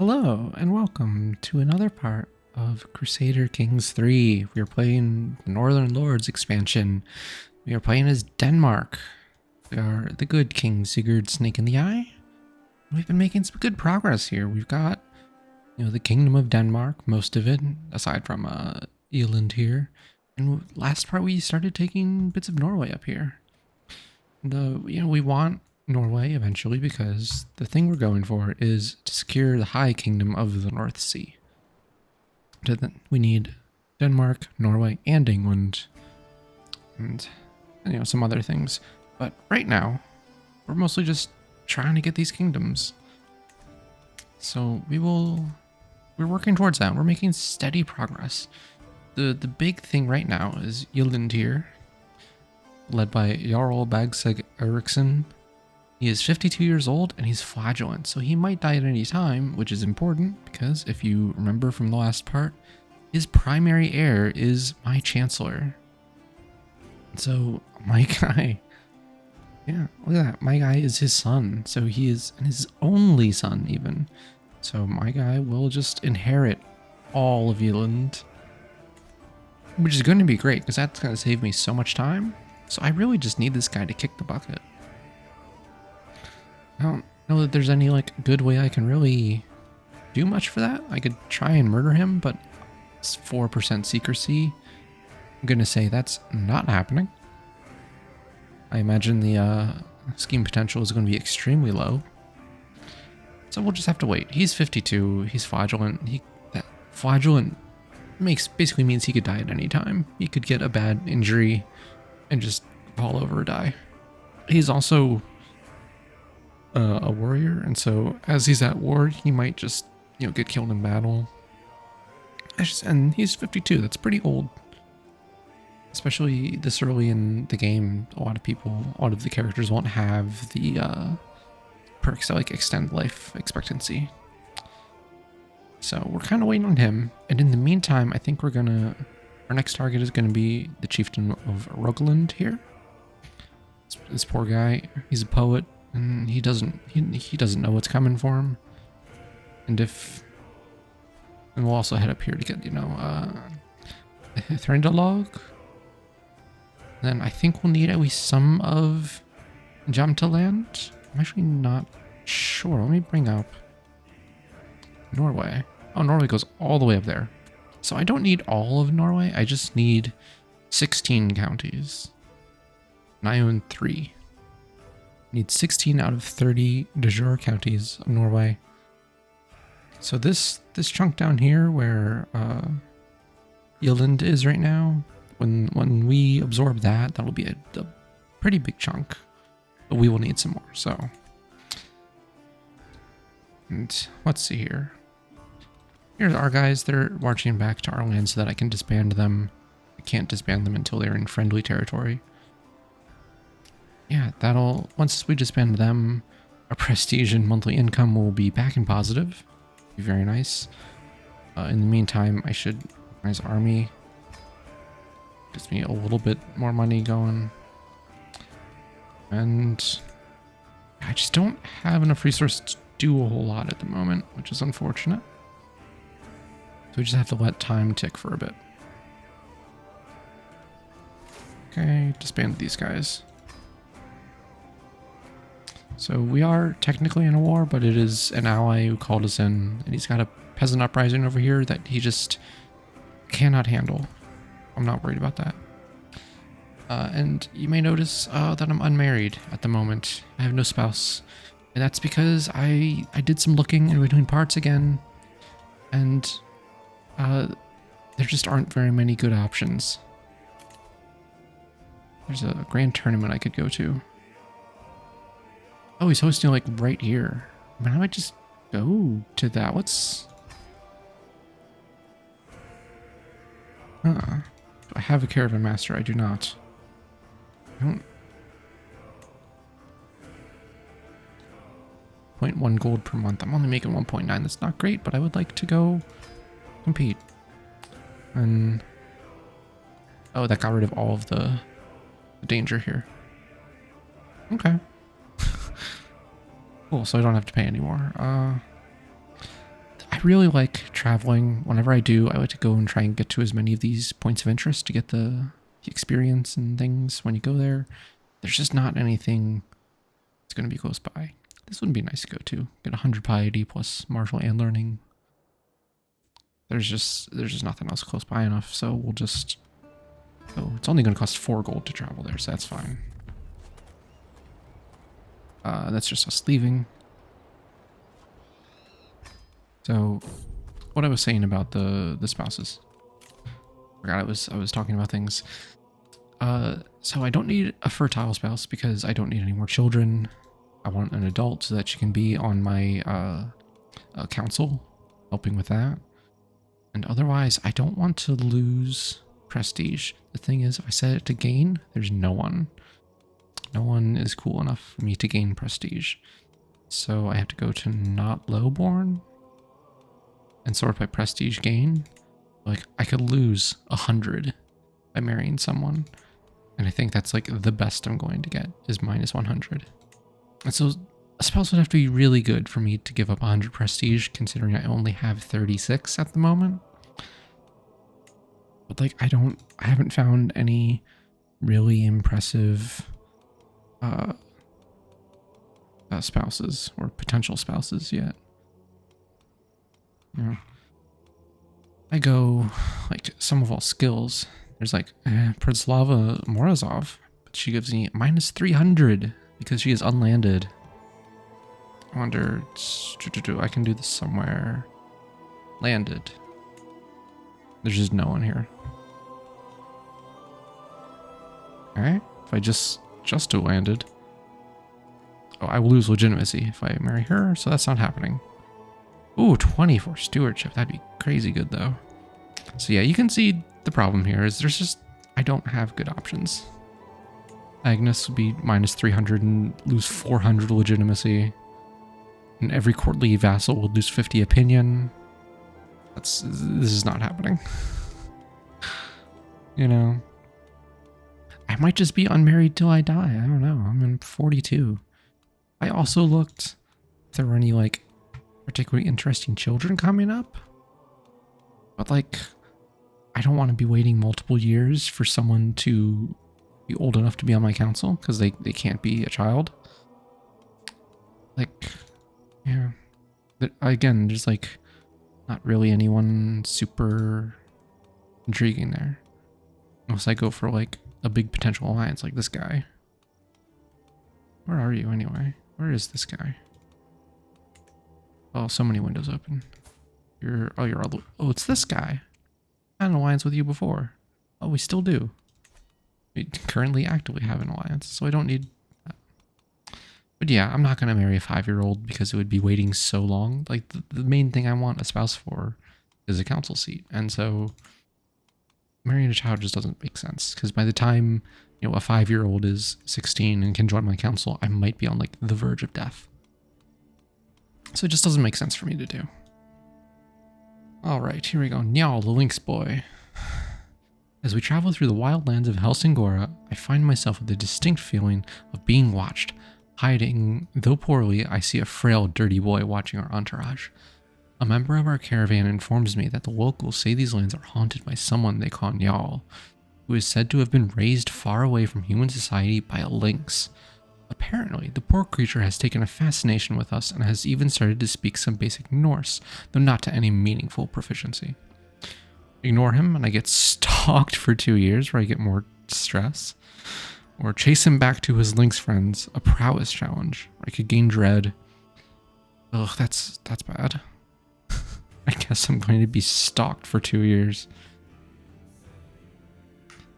Hello and welcome to another part of Crusader Kings 3. We are playing the Northern Lords expansion. We are playing as Denmark. We are the good King Sigurd Snake in the Eye. We've been making some good progress here. We've got, the Kingdom of Denmark, most of it, aside from Eland here. And last part we started taking bits of Norway up here. We want Norway eventually because the thing we're going for is to secure the High Kingdom of the North Sea. We need Denmark, Norway, and England, and some other things. But right now, we're mostly just trying to get these kingdoms. So we're working towards that. We're making steady progress. The big thing right now is Eland here, led by Jarl Bagseg Eriksson. He is 52 years old and he's flagellant, so he might die at any time, which is important because if you remember from the last part, his primary heir is my chancellor. So my guy, look at that. My guy is his son, so he is his only son even. So my guy will just inherit all of Eland, which is going to be great because that's going to save me so much time. So I really just need this guy to kick the bucket. I don't know that there's any good way I can really do much for that. I could try and murder him, but it's 4% secrecy. I'm gonna say that's not happening. I imagine the scheme potential is going to be extremely low. So we'll just have to wait. He's 52. He's flagellant. That flagellant basically means he could die at any time. He could get a bad injury and just fall over or die. He's also a warrior, and so as he's at war, he might just get killed in battle. And he's 52. That's pretty old, especially this early in the game. A lot of the characters won't have the perks that extend life expectancy. So we're kind of waiting on him, and in the meantime, I think our next target is gonna be the chieftain of Rogaland here. This poor guy. He's a poet. And he doesn't know what's coming for him. And we'll also head up here to get, Threndalog. Then I think we'll need at least some of Jamtaland. I'm actually not sure. Let me bring up Norway. Oh, Norway goes all the way up there. So I don't need all of Norway. I just need 16 counties. And I own 3. Need 16 out of 30 de jure counties of Norway. So this chunk down here where Eland is right now, when we absorb that'll be a pretty big chunk. But we will need some more. So, and let's see here. Here's our guys. They're marching back to our land so that I can disband them. I can't disband them until they're in friendly territory. Yeah, once we disband them, our prestige and monthly income will be back in positive. Be very nice. In the meantime, I should organize army. Gives me a little bit more money going. And I just don't have enough resources to do a whole lot at the moment, which is unfortunate. So we just have to let time tick for a bit. Okay, disband these guys. So we are technically in a war, but it is an ally who called us in, and he's got a peasant uprising over here that he just cannot handle. I'm not worried about that. And you may notice that I'm unmarried at the moment. I have no spouse, and that's because I did some looking in between parts again, and there just aren't very many good options. There's a grand tournament I could go to. Oh, he's hosting right here. I mean, I might just go to that. Do I have a caravan master? I do not. I don't. 0.1 gold per month. I'm only making 1.9. That's not great, but I would like to go compete. And oh, that got rid of all of the danger here. Okay. Cool, so I don't have to pay anymore. I really like traveling. Whenever I do, I like to go and try and get to as many of these points of interest to get the experience and things when you go there. There's just not anything that's going to be close by. This would be nice to go to. Get 100 piety plus martial and learning. There's just nothing else close by enough, so we'll just... Oh, it's only going to cost 4 gold to travel there, so that's fine. That's just us leaving. So, what I was saying about the spouses. Forgot I was talking about things. So I don't need a fertile spouse because I don't need any more children. I want an adult so that she can be on my council, helping with that. And otherwise, I don't want to lose prestige. The thing is, if I set it to gain, there's no one. No one is cool enough for me to gain prestige. So I have to go to not lowborn and sort by prestige gain. Like, I could lose 100 by marrying someone. And I think that's like the best I'm going to get is minus 100. And so a spouse would have to be really good for me to give up 100 prestige, considering I only have 36 at the moment. But like, I haven't found any really impressive spouses or potential spouses yet. Yeah. I go like some of all skills. There's like Preslava Morozov, but she gives me minus 300 because she is unlanded. I wonder, I can do this somewhere. Landed. There's just no one here. Alright, if I just do landed. Oh, I will lose legitimacy if I marry her, so that's not happening. Ooh, 20 for stewardship. That'd be crazy good though. So yeah, you can see the problem here is there's just, I don't have good options. Agnes would be minus 300 and lose 400 legitimacy. And every courtly vassal would lose 50 opinion. This is not happening. You know, I might just be unmarried till I die. I don't know. I'm 42. I also looked if there were any like particularly interesting children coming up. But like, I don't want to be waiting multiple years for someone to be old enough to be on my council because they can't be a child. Like, yeah. But again, there's like not really anyone super intriguing there. Unless I go for like a big potential alliance like this guy. Where are you anyway? Where is this guy? Oh, so many windows open. Oh, it's this guy. I had an alliance with you before. Oh, we still do. We currently actively have an alliance, so I don't need that. But yeah, I'm not going to marry a 5-year-old because it would be waiting so long. Like, the main thing I want a spouse for is a council seat. And so marrying a child just doesn't make sense because by the time, you know, a 5-year-old is 16 and can join my council, I might be on like the verge of death. So it just doesn't make sense for me to do. All right, here we go. Njal, the Lynx boy. As we travel through the wildlands of Helsingora, I find myself with a distinct feeling of being watched. Hiding, though poorly, I see a frail, dirty boy watching our entourage. A member of our caravan informs me that the locals say these lands are haunted by someone they call Njal, who is said to have been raised far away from human society by a lynx. Apparently, the poor creature has taken a fascination with us and has even started to speak some basic Norse, though not to any meaningful proficiency. Ignore him and I get stalked for 2 years where I get more stress. Or chase him back to his lynx friends, a prowess challenge, where I could gain dread. Ugh, that's bad. I guess I'm going to be stalked for 2 years.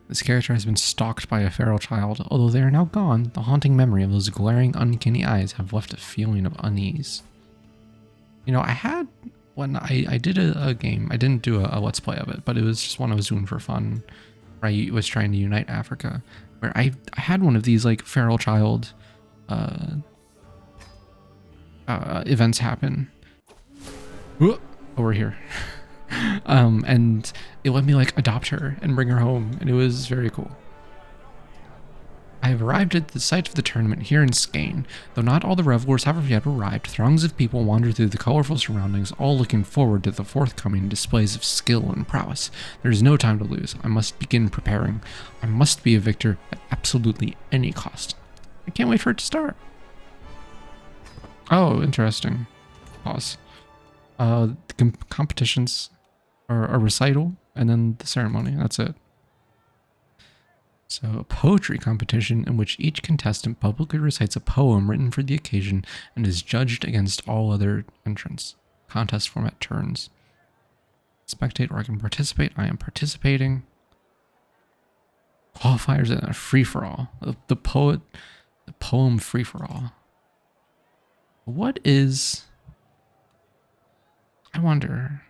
This character has been stalked by a feral child. Although they are now gone, the haunting memory of those glaring, uncanny eyes have left a feeling of unease. You know, I had, when I did a game, I didn't do a let's play of it, but it was just one I was doing for fun, where I was trying to unite Africa, where I had one of these like feral child events happen. Over here. And it let me like adopt her and bring her home, and it was very cool. have arrived at the site of the tournament here in Skane. Though not all the revelers have yet arrived, throngs of people wander through the colorful surroundings, all looking forward to the forthcoming displays of skill and prowess. There is no time to lose. I must begin preparing. I must be a victor at absolutely any cost. I can't wait for it to start. Oh, interesting. Pause. The competitions are a recital and then the ceremony. That's it. So, a poetry competition in which each contestant publicly recites a poem written for the occasion and is judged against all other entrants. Contest format turns. Spectate or I can participate. I am participating. Qualifiers and a free-for-all. The poem free-for-all. What is... I wonder...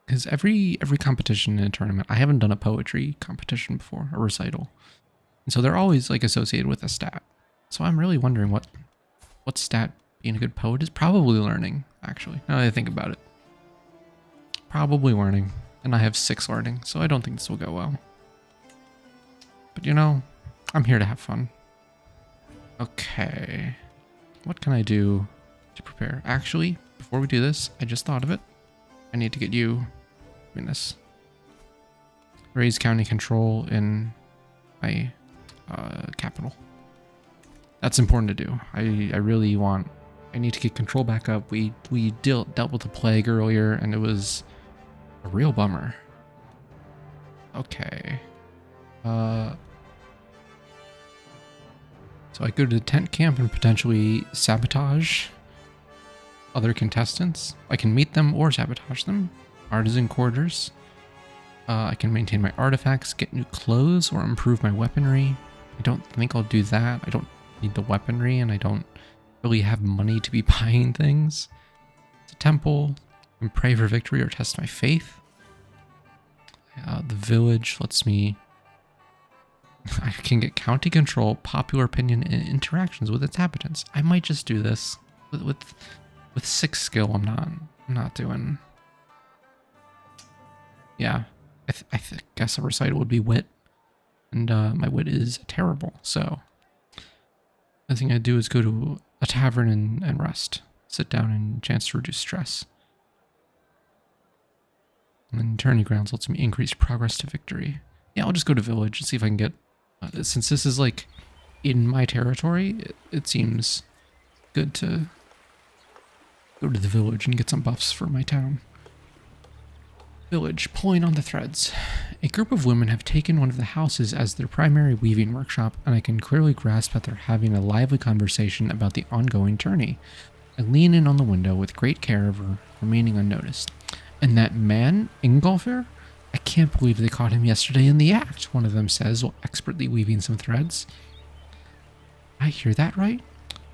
Because every competition in a tournament, I haven't done a poetry competition before, a recital. And so they're always like associated with a stat. So I'm really wondering what stat being a good poet is. Probably learning, actually, now that I think about it. Probably learning. And I have 6 learning, so I don't think this will go well. But you know, I'm here to have fun. Okay. What can I do to prepare? Actually, before we do this, I just thought of it. I need to get you doing this. Raise county control in my capital. That's important to do. I really want... I need to get control back up. We dealt with the plague earlier, and it was a real bummer. Okay. So I go to the tent camp and potentially sabotage other contestants. I can meet them or sabotage them. Artisan quarters. I can maintain my artifacts, get new clothes, or improve my weaponry. I don't think I'll do that. I don't need the weaponry, and I don't really have money to be buying things. It's a temple. I can pray for victory or test my faith. The village lets me... I can get county control, popular opinion, and interactions with its inhabitants. I might just do this. With 6 skill, I'm not doing... Yeah, I guess a recital would be wit, and my wit is terrible, so the thing I do is go to a tavern and rest, sit down and chance to reduce stress. And then tourney grounds lets me increase progress to victory. Yeah, I'll just go to village and see if I can get, since this is like in my territory, it seems good to go to the village and get some buffs for my town. Village, pulling on the threads. A group of women have taken one of the houses as their primary weaving workshop, and I can clearly grasp that they're having a lively conversation about the ongoing tourney. I lean in on the window with great care of remaining unnoticed. And that man, Ingolfr? I can't believe they caught him yesterday in the act, one of them says while expertly weaving some threads. I hear that right?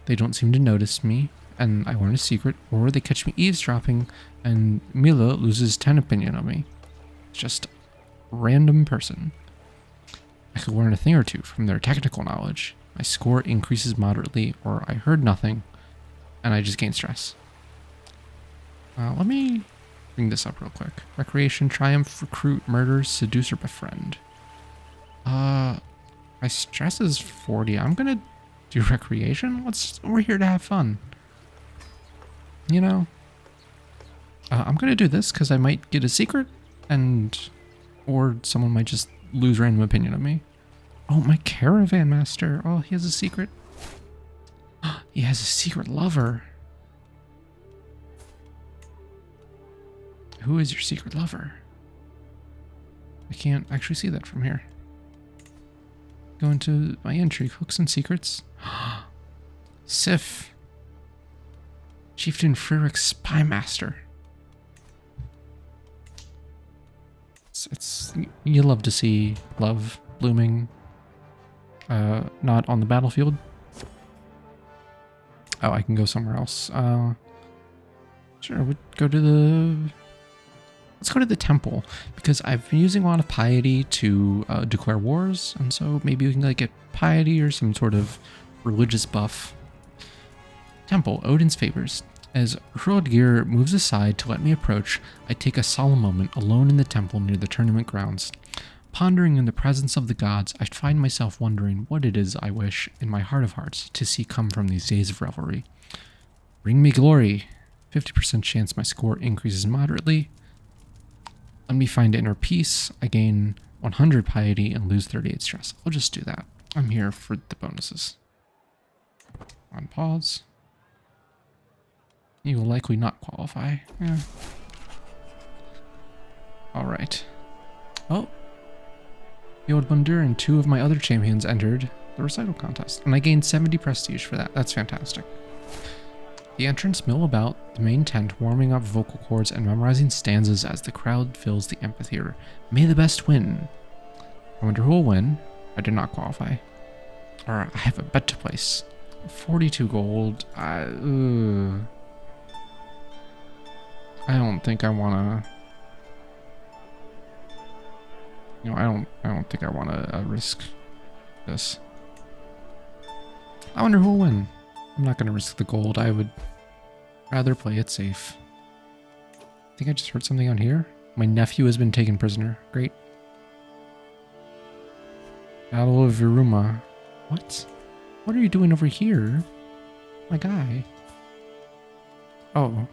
They don't seem to notice me, and I learn a secret, or they catch me eavesdropping, and Mila loses 10 opinion on me. Just a random person. I could learn a thing or two from their technical knowledge. My score increases moderately, or I heard nothing, and I just gain stress. Let me bring this up real quick. Recreation, triumph, recruit, murder, seduce, or befriend. My stress is 40. I'm gonna do recreation. We're here to have fun. You know, I'm gonna do this because I might get a secret, or someone might just lose random opinion of me. Oh, my caravan master. Oh, he has a secret. He has a secret lover. Who is your secret lover? I can't actually see that from here. Go into my entry, hooks and secrets. Sif. Chieftain Freric's spy master. It's you love to see love blooming. Not on the battlefield. Oh, I can go somewhere else. Sure, we'll go to the... Let's go to the temple, because I've been using a lot of piety to declare wars, and so maybe we can like get piety or some sort of religious buff. Temple, Odin's favors. As Hroðgeir moves aside to let me approach, I take a solemn moment alone in the temple near the tournament grounds. Pondering in the presence of the gods, I find myself wondering what it is I wish, in my heart of hearts, to see come from these days of revelry. Bring me glory. 50% chance my score increases moderately. Let me find inner peace. I gain 100 piety and lose 38 stress. I'll just do that. I'm here for the bonuses. On pause. You will likely not qualify. Yeah. Alright. Oh. Yodbundur and 2 of my other champions entered the recital contest, and I gained 70 prestige for that. That's fantastic. The entrants mill about the main tent, warming up vocal cords and memorizing stanzas as the crowd fills the amphitheater. May the best win. I wonder who will win. I did not qualify. Or I have a bet to place. 42 gold. I don't think I wanna. You know, I don't think I wanna risk this. I wonder who will win. I'm not gonna risk the gold. I would rather play it safe. I think I just heard something on here. My nephew has been taken prisoner. Great. Battle of Viruma. What? What are you doing over here? My guy. Oh.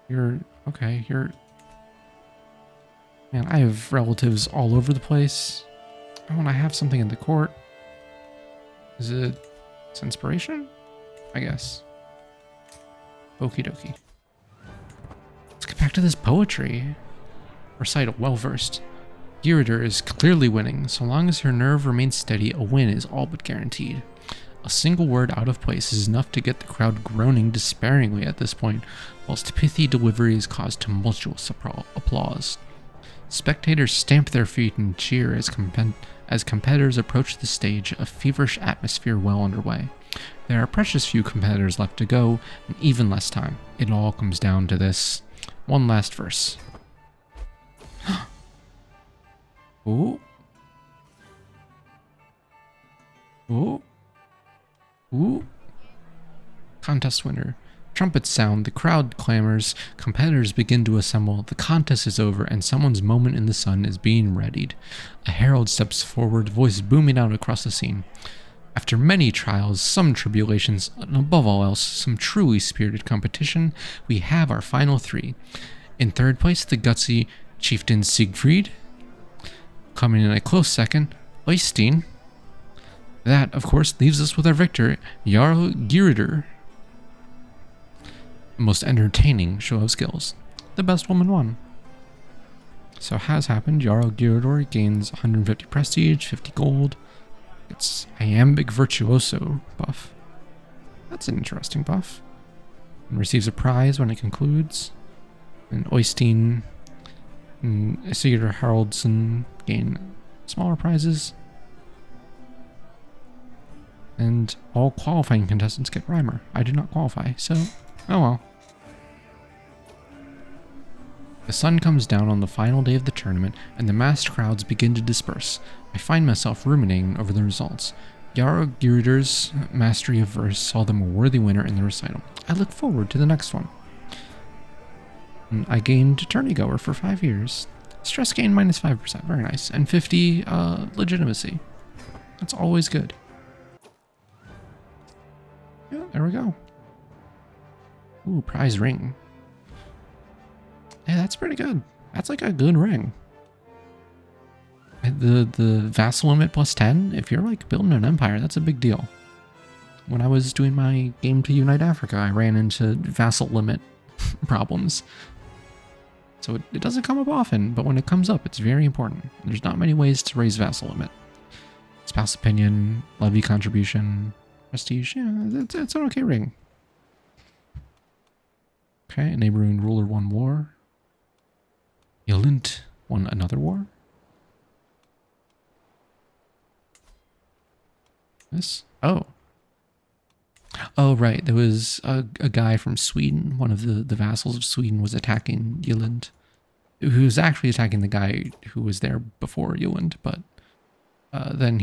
You're... Okay, you're... Man, I have relatives all over the place. I want to have something in the court. Is it... It's inspiration? I guess. Okie dokie. Let's get back to this poetry. Recital, well versed. Crusader is clearly winning. So long as her nerve remains steady, a win is all but guaranteed. A single word out of place is enough to get the crowd groaning despairingly at this point, whilst pithy deliveries cause tumultuous applause. Spectators stamp their feet and cheer as competitors approach the stage, a feverish atmosphere well underway. There are precious few competitors left to go, and even less time. It all comes down to this. One last verse. Ooh. Ooh. Ooh. Contest winner. Trumpets sound, the crowd clamors, competitors begin to assemble, the contest is over, and someone's moment in the sun is being readied. A herald steps forward, voice booming out across the scene. After many trials, some tribulations, and above all else, some truly spirited competition, we have our final 3. In third place, the gutsy chieftain Siegfried. Coming in a close second, Oystein. That, of course, leaves us with our victor, Jarl Crusader. Most entertaining show of skills. The best woman won. So has happened. Jarl Crusader gains 150 prestige, 50 gold. It's iambic virtuoso buff. That's an interesting buff. And receives a prize when it concludes. And Oystein and Sigurd Haraldsson gain smaller prizes. And all qualifying contestants get Rhymer. I did not qualify, so oh well. The sun comes down on the final day of the tournament, and the massed crowds begin to disperse. I find myself ruminating over the results. Jarl Crusader's mastery of verse saw them a worthy winner in the recital. I look forward to the next one. And I gained Tourneygoer for 5 years. Stress gain minus 5%, very nice. And 50 legitimacy. That's always good. Yeah, there we go. Ooh, prize ring. Yeah, that's pretty good. That's like a good ring. The vassal limit plus 10, if you're like building an empire, that's a big deal. When I was doing my game to unite Africa, I ran into vassal limit problems. So it doesn't come up often, but when it comes up, it's very important. There's not many ways to raise vassal limit. Spouse opinion, levy contribution, prestige, yeah, it's an okay ring. Okay, neighboring ruler won war. Yelint won another war. This? Oh. Oh, right. There was a guy from Sweden. One of the vassals of Sweden was attacking Yelint. Who was actually attacking the guy who was there before Yelint, but then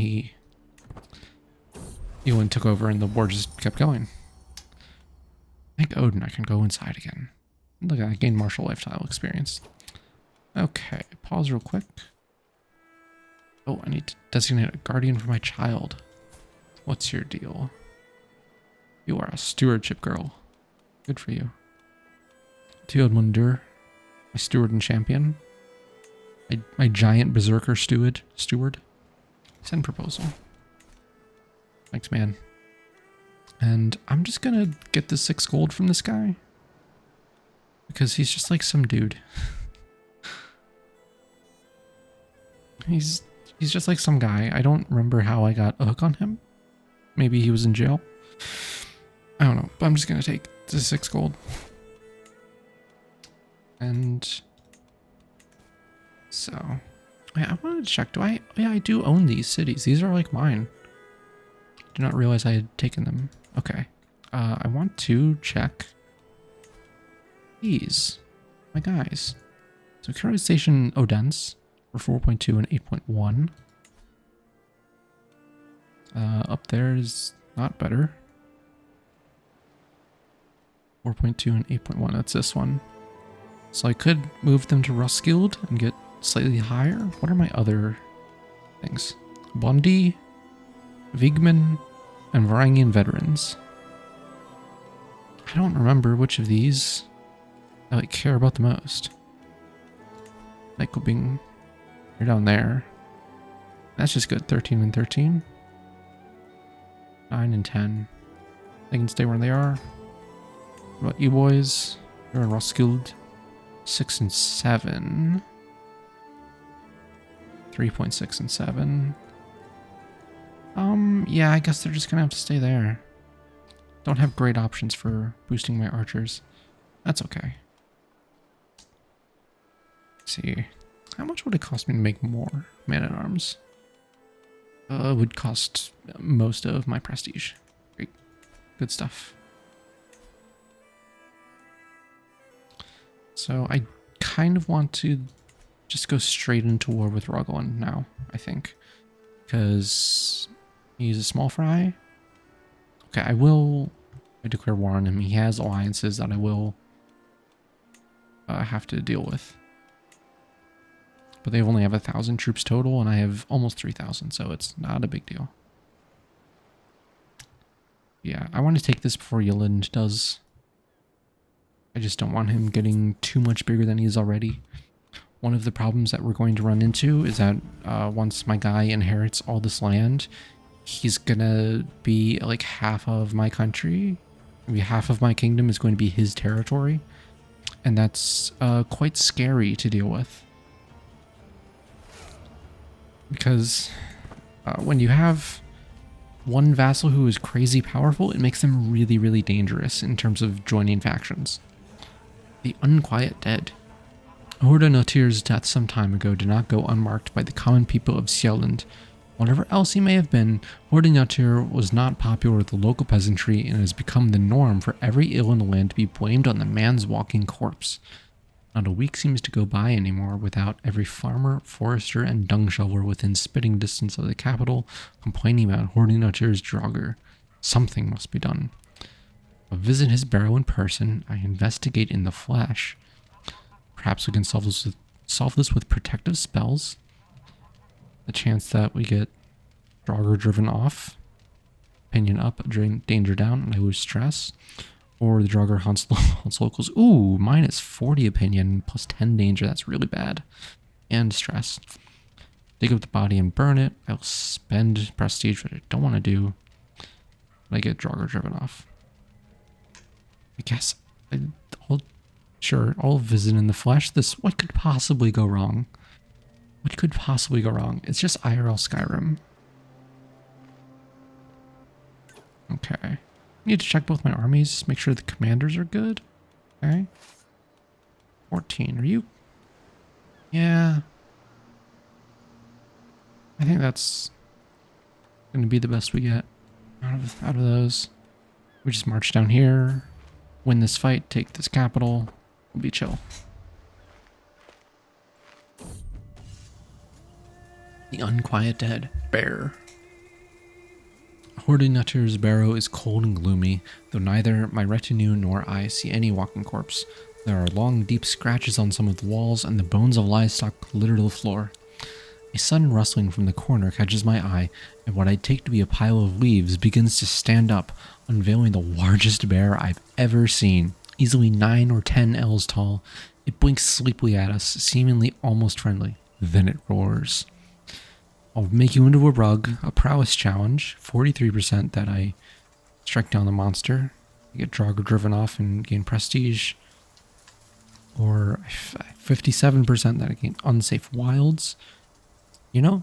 Yelint took over and the war just kept going. Thank Odin, I can go inside again. Look, I gained martial lifestyle experience. Okay, pause real quick. Oh, I need to designate a guardian for my child. What's your deal? You are a stewardship girl. Good for you. Theodmundur, my steward and champion. My giant berserker steward. Send proposal. Thanks, man. And I'm just gonna get the 6 gold from this guy. Because he's just like some dude. He's just like some guy. I don't remember how I got a hook on him. Maybe he was in jail. I don't know, but I'm just gonna take the 6 gold. And so, yeah, I wanted to check. Yeah, I do own these cities. These are like mine. Did not realize I had taken them. Okay. I want to check these, my guys. So current station Odense for 4.2 and 8.1. Up there is not better. 4.2 and 8.1, that's this one. So I could move them to Roskilde and get slightly higher. What are my other things? Bondi, Vigman, and Varangian veterans. I don't remember which of these I like care about the most. Like being, you're down there. That's just good. 13 and 13. 9 and 10. They can stay where they are. What about you boys? You're in Roskilde. 6 and 7. 3.6 and 7. Yeah, I guess they're just gonna have to stay there. Don't have great options for boosting my archers. That's okay. Let's see. How much would it cost me to make more man-at-arms? It would cost most of my prestige. Great. Good stuff. So I kind of want to just go straight into war with Rogalin now, I think. Because he's a small fry. Okay, I declare war on him. He has alliances that I will have to deal with. But they only have 1,000 troops total, and I have almost 3,000, so it's not a big deal. Yeah, I want to take this before Yelland does. I just don't want him getting too much bigger than he is already. One of the problems that we're going to run into is that once my guy inherits all this land, he's gonna be like half of my country. Maybe half of my kingdom is going to be his territory. And that's quite scary to deal with. Because when you have one vassal who is crazy powerful, it makes them really, really dangerous in terms of joining factions. The Unquiet Dead. Horda Notir's death some time ago did not go unmarked by the common people of Sjeland. Whatever else he may have been, Horda Notir was not popular with the local peasantry and has become the norm for every ill in the land to be blamed on the man's walking corpse. Not a week seems to go by anymore without every farmer, forester, and dung shoveler within spitting distance of the capital complaining about Horda Notir's Draugr. Something must be done. I visit his barrow in person. I investigate in the flesh. Perhaps we can solve this with protective spells. The chance that we get Draugr driven off, opinion up, danger down, and I lose stress. Or the Draugr haunts locals. Ooh, minus 40 opinion, plus 10 danger. That's really bad. And stress. Dig up the body and burn it. I'll spend prestige, which I don't want to do. But I get Draugr driven off. I guess I'll visit in the flesh. What could possibly go wrong? What could possibly go wrong? It's just IRL Skyrim. Okay. Need to check both my armies, make sure the commanders are good. Okay. 14. Are you? Yeah. I think that's going to be the best we get out of those. We just march down here, win this fight, take this capital. We'll be chill. The Unquiet Dead. Bear. Horda Notir's barrow is cold and gloomy, though neither my retinue nor I see any walking corpse. There are long, deep scratches on some of the walls, and the bones of livestock litter the floor. A sudden rustling from the corner catches my eye, and what I take to be a pile of leaves begins to stand up, unveiling the largest bear I've ever seen, easily 9 or 10 L's tall. It blinks sleepily at us, seemingly almost friendly. Then it roars. I'll make you into a rug, a prowess challenge, 43% that I strike down the monster, get Draugr driven off and gain prestige, or 57% that I gain unsafe wilds. You know,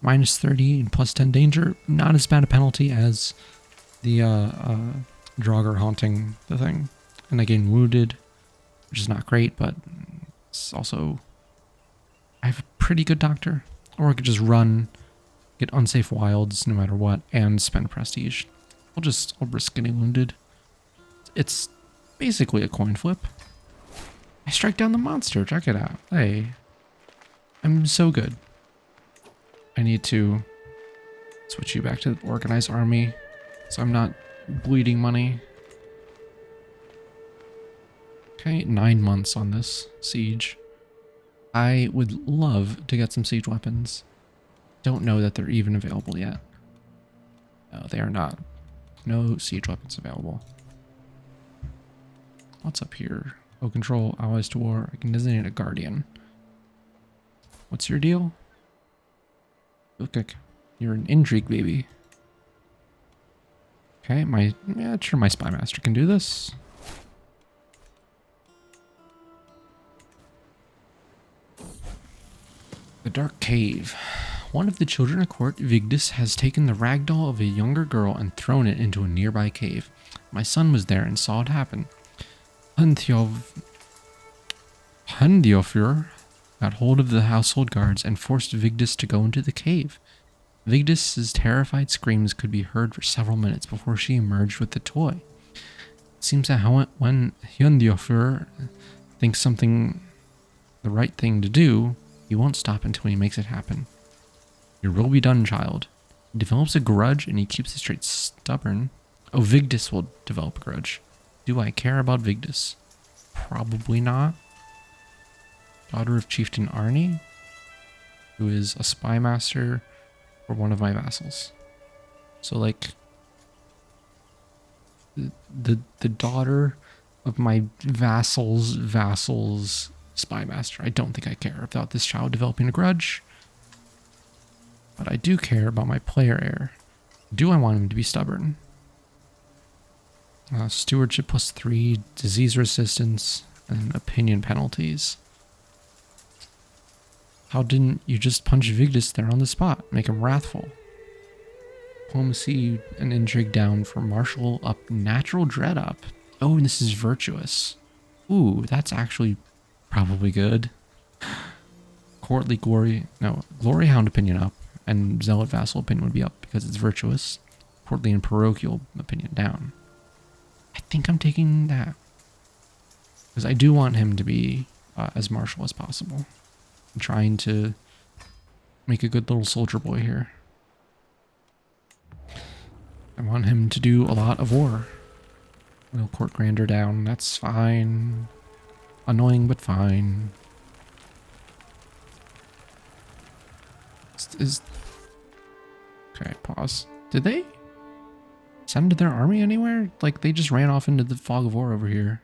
minus 30 and plus 10 danger, not as bad a penalty as the Draugr haunting the thing. And I gain wounded, which is not great, but it's also, I have a pretty good doctor. Or I could just run, get unsafe wilds no matter what, and spend prestige. I'll risk getting wounded. It's basically a coin flip. I strike down the monster, check it out. Hey, I'm so good. I need to switch you back to the organized army, so I'm not bleeding money. Okay, 9 months on this siege. I would love to get some siege weapons. Don't know that they're even available yet. No, they are not. No siege weapons available. What's up here? Oh, control, allies to war. I can designate a guardian. What's your deal? Look like you're an intrigue baby. Okay, sure my spy master can do this. The Dark Cave. One of the children at court, Vigdis, has taken the ragdoll of a younger girl and thrown it into a nearby cave. My son was there and saw it happen. Hundiofur got hold of the household guards and forced Vigdis to go into the cave. Vigdis's terrified screams could be heard for several minutes before she emerged with the toy. It seems that when Hundiofur thinks something the right thing to do, he won't stop until he makes it happen. Your will be done, child. He develops a grudge and he keeps it straight stubborn. Oh, Vigdis will develop a grudge. Do I care about Vigdis? Probably not. Daughter of Chieftain Arnie, who is a spy master for one of my vassals. So like the daughter of my vassal's spy master. I don't think I care about this child developing a grudge, but I do care about my player heir. Do I want him to be stubborn? Stewardship +3, disease resistance, and opinion penalties. How didn't you just punch Vigdis there on the spot? Make him wrathful. Diplomacy and intrigue down for martial up, natural dread up. Oh, and this is virtuous. Ooh, that's actually probably good. Courtly glory, no, glory hound opinion up, and zealot vassal opinion would be up because it's virtuous. Courtly and parochial opinion down. I think I'm taking that because I do want him to be as martial as possible. I'm trying to make a good little soldier boy here. I want him to do a lot of war. We'll court grandeur down. That's fine. Annoying, but fine. Okay, pause. Did they send their army anywhere? Like, they just ran off into the fog of war over here.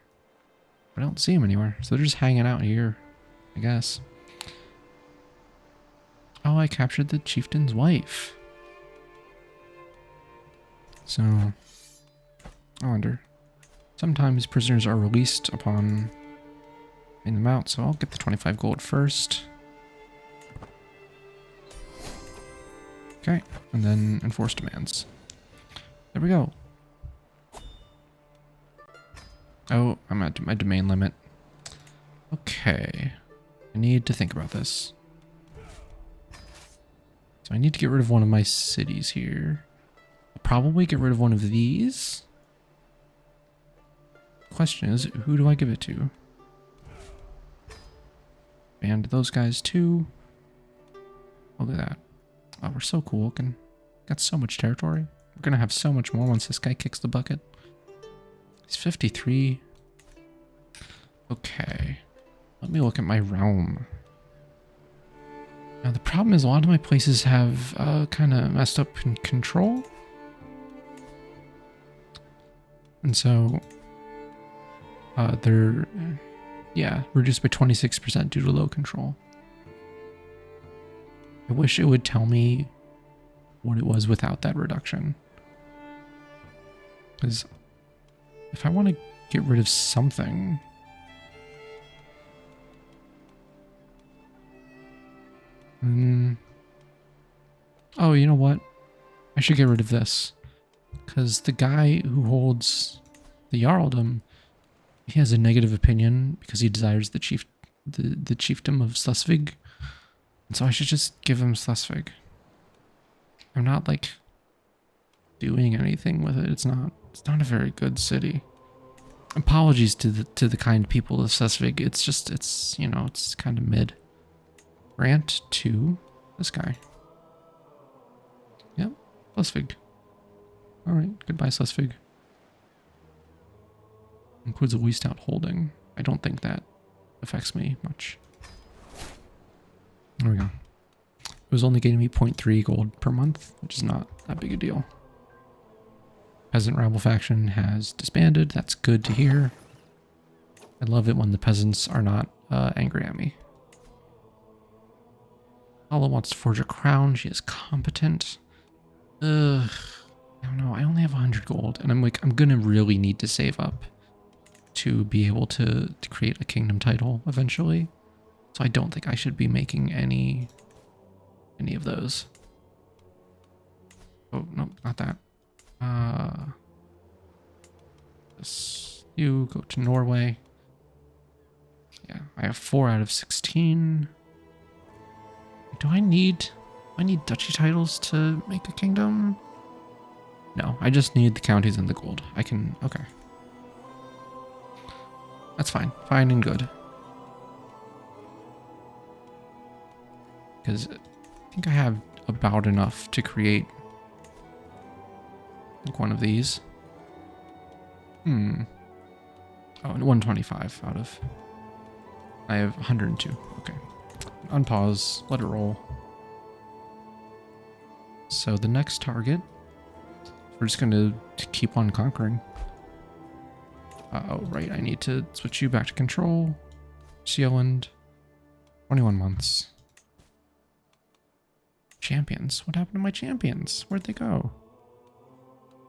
I don't see them anywhere. So they're just hanging out here, I guess. Oh, I captured the chieftain's wife. So, I wonder. Sometimes prisoners are released upon paying them out, so I'll get the 25 gold first. Okay, and then enforce demands. There we go. Oh, I'm at my domain limit. Okay, I need to think about this. So I need to get rid of one of my cities here. I'll probably get rid of one of these. Question is, who do I give it to? And those guys too. Look at that. Oh, we're so cool looking. Got so much territory. We're gonna have so much more once this guy kicks the bucket. He's 53. Okay. Let me look at my realm. Now the problem is a lot of my places have kind of messed up in control. And so they're, yeah, reduced by 26% due to low control. I wish it would tell me what it was without that reduction. Because if I want to get rid of something... Oh, you know what? I should get rid of this. Because the guy who holds the Jarldom, he has a negative opinion because he desires the chiefdom of Slesvig. And so I should just give him Slesvig. I'm not like doing anything with it. It's not a very good city. Apologies to the kind people of Slesvig. It's just it's kind of mid. Grant to this guy. Yep, Slesvig. Alright, goodbye Slesvig. Includes a leased out holding. I don't think that affects me much. There we go. It was only getting me 0.3 gold per month, which is not that big a deal. Peasant rabble faction has disbanded. That's good to hear. I love it when the peasants are not angry at me. Hala wants to forge a crown. She is competent. Ugh. I don't know. I only have 100 gold, and I'm gonna really need to save up to be able to create a kingdom title eventually. So I don't think I should be making any of those. Oh, no, not that. You go to Norway. Yeah, I have 4 out of 16. Do I need duchy titles to make a kingdom? No, I just need the counties and the gold. I can, okay. That's fine. Fine and good. Because I think I have about enough to create like one of these. Oh, and 125 out of... I have 102. Okay. Unpause. Let it roll. So the next target, we're just going to keep on conquering. Oh, right. I need to switch you back to control. Sealand. 21 months. Champions. What happened to my champions? Where'd they go?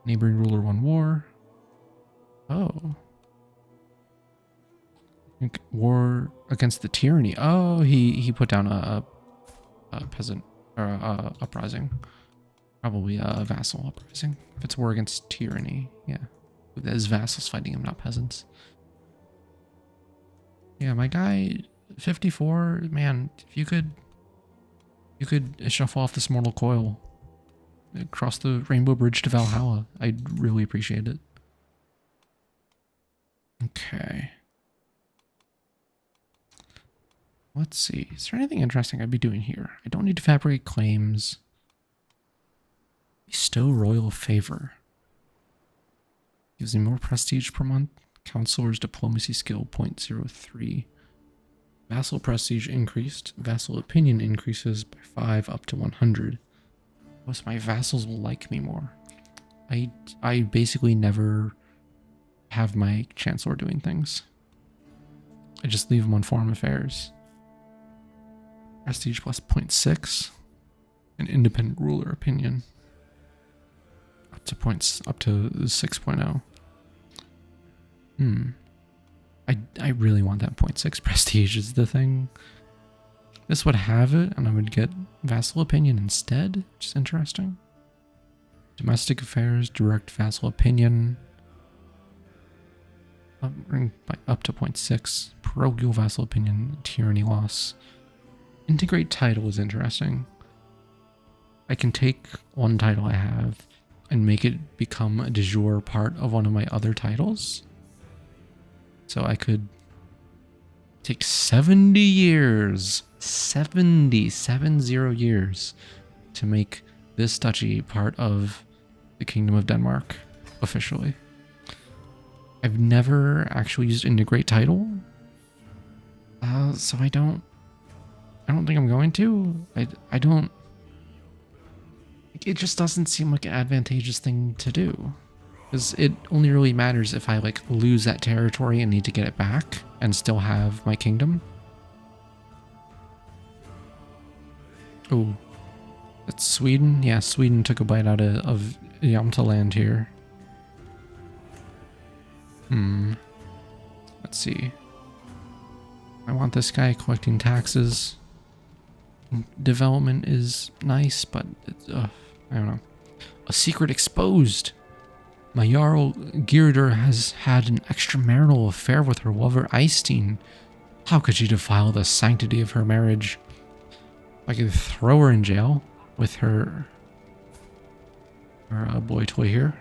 Neighboring ruler won war. Oh. War against the tyranny. Oh, he put down a peasant or a uprising. Probably a vassal uprising. If it's war against tyranny, yeah. There's vassals fighting him, not peasants. Yeah, my guy 54, man, if you could shuffle off this mortal coil. Across the Rainbow Bridge to Valhalla. I'd really appreciate it. Okay. Let's see. Is there anything interesting I'd be doing here? I don't need to fabricate claims. Bestow royal favor. Gives me more prestige per month. Counselor's diplomacy skill 0.03. Vassal prestige increased. Vassal opinion increases by 5 up to 100. Most of my vassals will like me more. I basically never have my chancellor doing things. I just leave them on foreign affairs. Prestige plus 0.6. An independent ruler opinion. Up to 6.0. I really want that 0.6 prestige is the thing. This would have it, and I would get vassal opinion instead, which is interesting. Domestic affairs, direct vassal opinion. Up to 0.6. Parochial vassal opinion, tyranny loss. Integrate title is interesting. I can take one title I have and make it become a de jure part of one of my other titles. So I could take 70 years, 70 years to make this duchy part of the Kingdom of Denmark officially. I've never actually used integrate title, so I I don't think I'm going to. I don't... It just doesn't seem like an advantageous thing to do. Because it only really matters if I, like, lose that territory and need to get it back and still have my kingdom. Oh, that's Sweden? Yeah, Sweden took a bite out of Yamta land here. Let's see. I want this guy collecting taxes. Development is nice, but it's, I don't know. A secret exposed. My Jarl Girder has had an extramarital affair with her lover Eystein. How could she defile the sanctity of her marriage? I could throw her in jail with her boy toy here.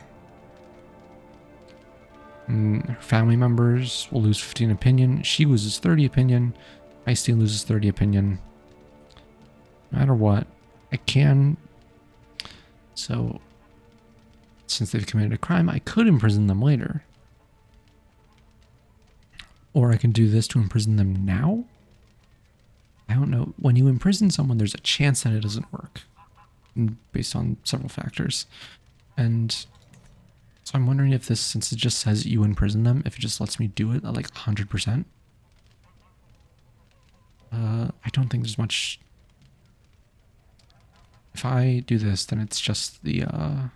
And her family members will lose 15 opinion. She loses 30 opinion. Eystein loses 30 opinion. No matter what, I can. So, since they've committed a crime, I could imprison them later. Or I can do this to imprison them now? I don't know. When you imprison someone, there's a chance that it doesn't work. Based on several factors. And so I'm wondering if this, since it just says you imprison them, if it just lets me do it at like 100%. I don't think there's much... If I do this, then it's just the, I'm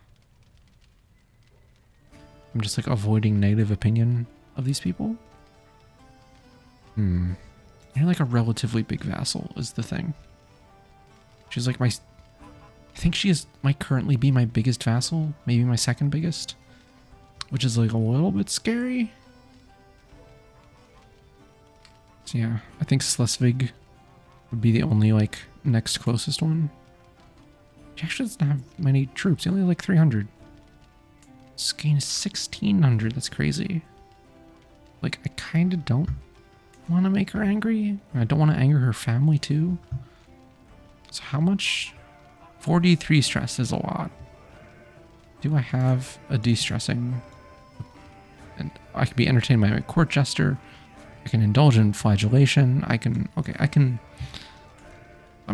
just like avoiding negative opinion of these people. You're like a relatively big vassal is the thing. She's like my... I think she might currently be my biggest vassal, maybe my second biggest. Which is like a little bit scary. So yeah, I think Schleswig would be the only like next closest one. She actually doesn't have many troops, only like 300. Skane is 1600, that's crazy. Like, I kind of don't want to make her angry. I don't want to anger her family too. So how much? 43 stress is a lot. Do I have a de-stressing? And I can be entertained by my court jester. I can indulge in flagellation. I can, okay, I'm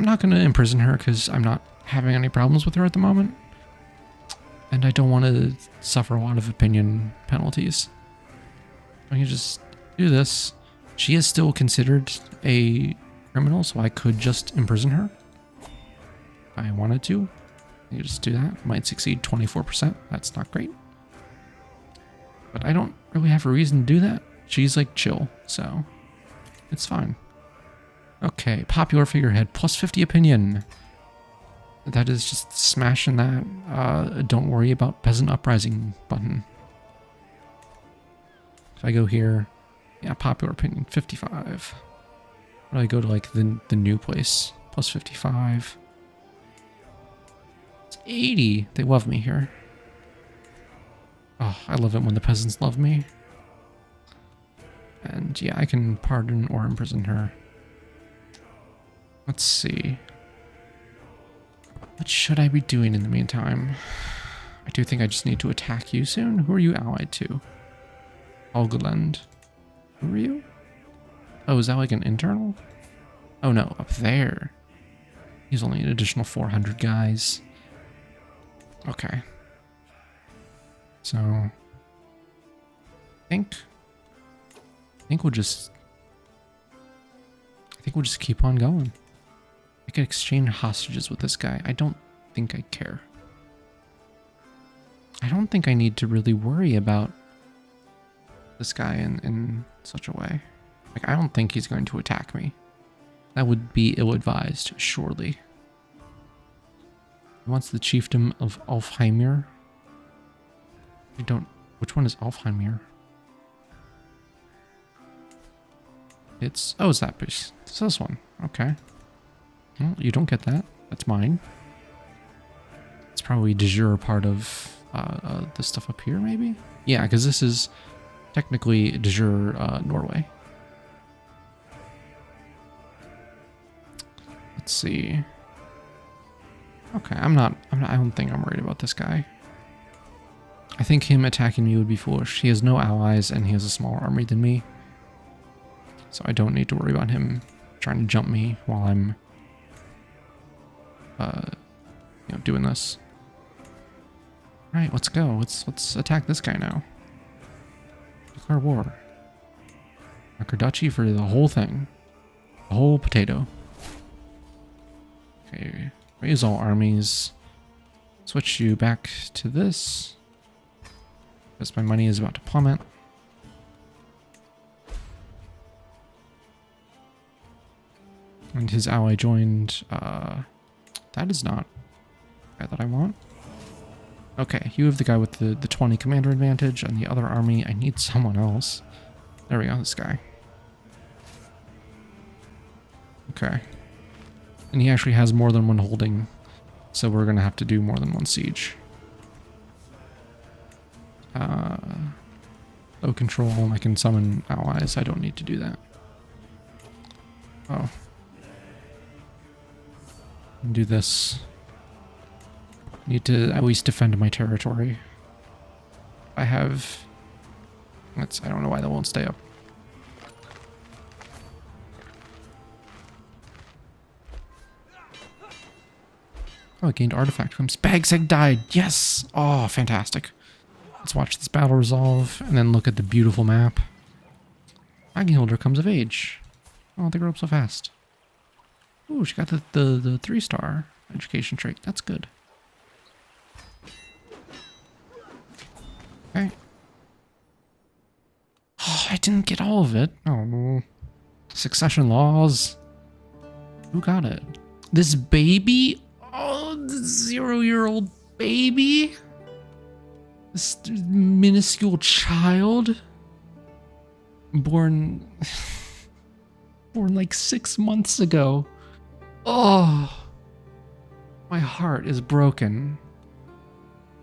not going to imprison her because I'm not having any problems with her at the moment. And I don't want to suffer a lot of opinion penalties. I can just do this. She is still considered a criminal, so I could just imprison her. If I wanted to. I could just do that. Might succeed 24%. That's not great. But I don't really have a reason to do that. She's like chill, so it's fine. Okay, popular figurehead, plus 50 opinion. That is just smashing that don't worry about peasant uprising button. If I go here, yeah, popular opinion, 55. Or I go to like the new place, plus 55. It's 80. They love me here. Oh, I love it when the peasants love me. And yeah, I can pardon or imprison her. Let's see. What should I be doing in the meantime? I do think I just need to attack you soon. Who are you allied to? Helgeland. Who are you? Oh, is that like an internal? Oh no, up there. He's only an additional 400 guys. Okay. So, I think we'll just keep on going. I could exchange hostages with this guy. I don't think I care. I don't think I need to really worry about this guy in such a way. Like, I don't think he's going to attack me. That would be ill-advised, surely. He wants the chiefdom of Alfheimir. I don't... Which one is Alfheimir? It's... Oh, it's that piece. It's this one. Okay. Well, you don't get that. That's mine. It's probably de jure part of the stuff up here, maybe? Yeah, because this is technically de jure Norway. Let's see. Okay, I don't think I'm worried about this guy. I think him attacking me would be foolish. He has no allies and he has a smaller army than me. So I don't need to worry about him trying to jump me while I'm doing this. All right, let's go. Let's attack this guy now. Declare war. Conquer duchy for the whole thing. The whole potato. Okay, raise all armies. Switch you back to this. Because my money is about to plummet. And his ally joined. That is not the guy that I want. Okay, you have the guy with the 20 commander advantage, and the other army, I need someone else. There we go, this guy. Okay. And he actually has more than one holding, so we're gonna have to do more than one siege. Low control, I can summon allies, I don't need to do that. Oh. Do this. Need to at least defend my territory. I have... I don't know why that won't stay up. Oh, I gained artifact claims. Bagseg died! Yes! Oh, fantastic. Let's watch this battle resolve and then look at the beautiful map. Agihilder comes of age. Oh, they grow up so fast. Ooh, she got the 3-star education trait. That's good. Okay. Oh, I didn't get all of it. Oh, succession laws. Who got it? This baby? Oh, the 0-year-old baby? This minuscule child? Born like 6 months ago. Oh, my heart is broken.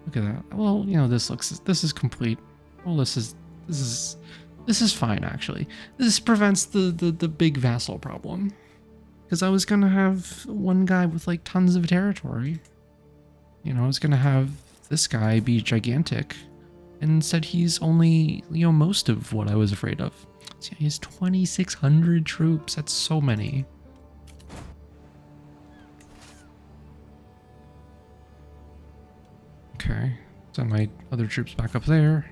Look at that. Well, this is complete. Well, this is fine actually. This prevents the big vassal problem. Because I was gonna have one guy with like tons of territory. I was gonna have this guy be gigantic. And instead he's only, most of what I was afraid of. So he has 2,600 troops. That's so many. Okay, send my other troops back up there.